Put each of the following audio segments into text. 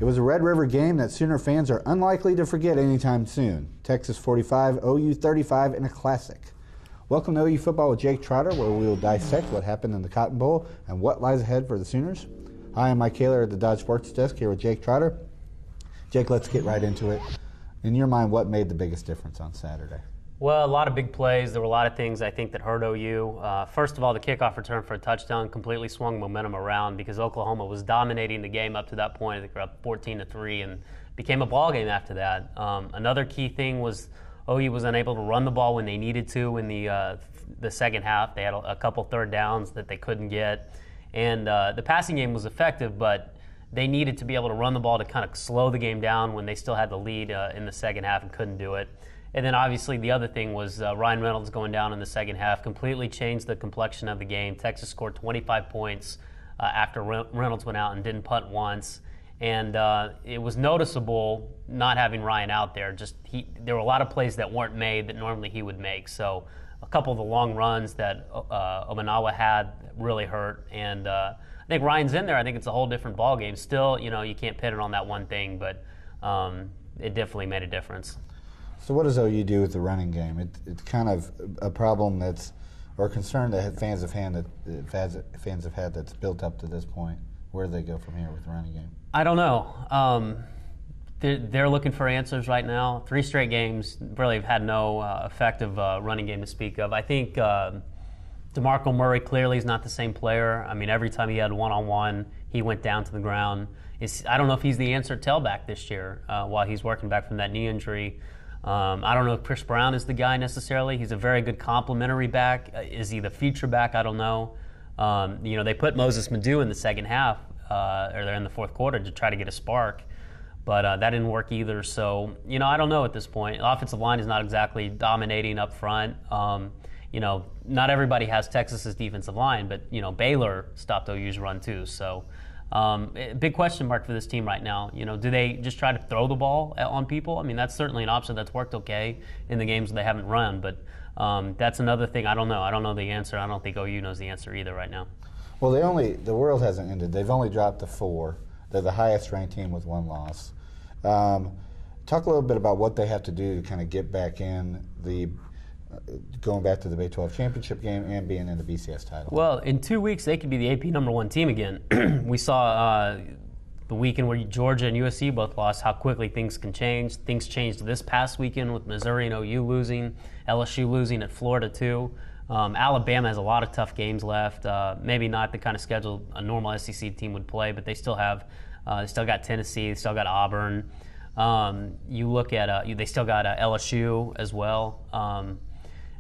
It was a Red River game that Sooner fans are unlikely to forget anytime soon. Texas 45, OU 35 in a classic. Welcome to OU Football with Jake Trotter, where we will dissect what happened in the Cotton Bowl and what lies ahead for the Sooners. Hi, I'm Mike Kaler at the Dodge Sports Desk here with Jake Trotter. Jake, let's get right into it. In your mind, what made the biggest difference on Saturday? Well, a lot of big plays. There were a lot of things I think that hurt OU. First of all, the kickoff return for a touchdown completely swung momentum around because Oklahoma was dominating the game up to that point. I think they were up 14-3 and became a ball game after that. Another key thing was OU was unable to run the ball when they needed to in the second half. They had a couple third downs that they couldn't get. And the passing game was effective, but they needed to be able to run the ball to kind of slow the game down when they still had the lead in the second half and couldn't do it. And then obviously the other thing was Ryan Reynolds going down in the second half completely changed the complexion of the game. Texas scored 25 points after Reynolds went out and didn't punt once. And it was noticeable not having Ryan out there. There were a lot of plays that weren't made that normally he would make. So a couple of the long runs that Omanawa had really hurt. And I think Ryan's in there. I think it's a whole different ball game. Still, you can't pin it on that one thing, but it definitely made a difference. So what does OU do with the running game? It's kind of a problem or concern that fans have had that's built up to this point. Where do they go from here with the running game? I don't know. They're looking for answers right now. 3 straight games really have had no effective running game to speak of. I think DeMarco Murray clearly is not the same player. I mean, every time he had one-on-one, he went down to the ground. I don't know if he's the answer tailback this year while he's working back from that knee injury. I don't know if Chris Brown is the guy necessarily. He's a very good complementary back. Is he the feature back? I don't know. They put Moses Madu in the second half, or they're in the fourth quarter to try to get a spark, but that didn't work either. So, I don't know at this point. The offensive line is not exactly dominating up front. Not everybody has Texas's defensive line, but, Baylor stopped OU's run too. So, big question mark for this team right now. Do they just try to throw the ball on people? I mean, that's certainly an option that's worked okay in the games they haven't run, but that's another thing. I don't know. I don't know the answer. I don't think OU knows the answer either right now. Well, the world hasn't ended. They've only dropped to 4. They're the highest ranked team with 1 loss. Talk a little bit about what they have to do to kind of get back in going back to the Big 12 championship game and being in the BCS title. Well, in 2 weeks, they could be the AP #1 team again. We saw the weekend where Georgia and USC both lost, how quickly things can change. Things changed this past weekend with Missouri and OU losing, LSU losing at Florida too. Alabama has a lot of tough games left. Maybe not the kind of schedule a normal SEC team would play, but they still have. They still got Tennessee. They still got Auburn. You look at they still got LSU as well.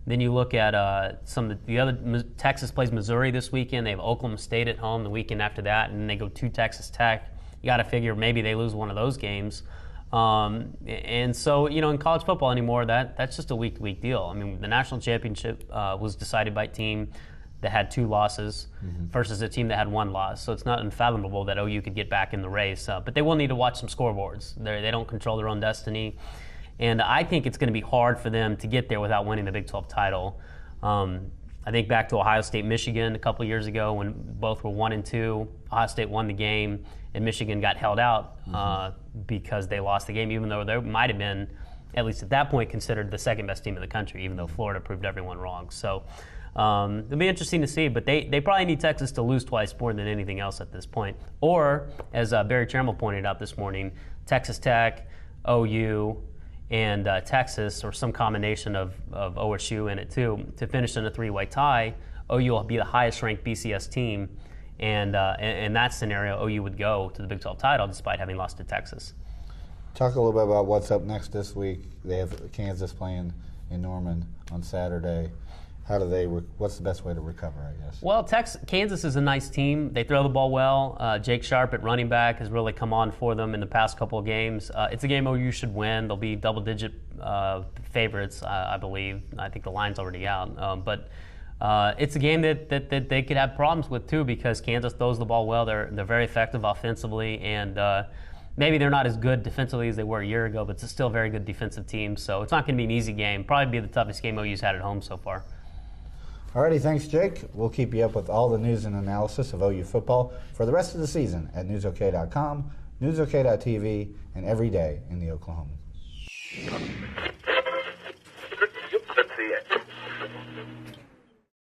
Then you look at some of the other. Texas plays Missouri this weekend. They have Oklahoma State at home the weekend after that, and then they go to Texas Tech. You got to figure maybe they lose one of those games. And so, in college football anymore, that's just a week-to-week deal. I mean, the national championship was decided by a team that had 2 losses versus a team that had 1 loss. So it's not unfathomable that OU could get back in the race. But they will need to watch some scoreboards. They don't control their own destiny. And I think it's going to be hard for them to get there without winning the Big 12 title. I think back to Ohio State, Michigan a couple of years ago when both were 1-2. Ohio State won the game, and Michigan got held out because they lost the game, even though they might have been, at least at that point, considered the second best team in the country, even though Florida proved everyone wrong. So it'll be interesting to see, but they probably need Texas to lose twice more than anything else at this point. Or, as Barry Trammell pointed out this morning, Texas Tech, OU, and Texas, or some combination of OSU in it too, to finish in a 3-way tie. OU will be the highest-ranked BCS team, and in that scenario, OU would go to the Big 12 title despite having lost to Texas. Talk a little bit about what's up next this week. They have Kansas playing in Norman on Saturday. What's the best way to recover, I guess? Well, Kansas is a nice team. They throw the ball well. Jake Sharp at running back has really come on for them in the past couple of games. It's a game OU should win. They'll be double-digit favorites, I believe. I think the line's already out. But it's a game that they could have problems with, too, because Kansas throws the ball well. They're very effective offensively, and maybe they're not as good defensively as they were a year ago, but it's still a very good defensive team. So it's not going to be an easy game. Probably be the toughest game OU's had at home so far. Alrighty, thanks, Jake. We'll keep you up with all the news and analysis of OU football for the rest of the season at newsok.com, newsok.tv, and every day in the Oklahoman.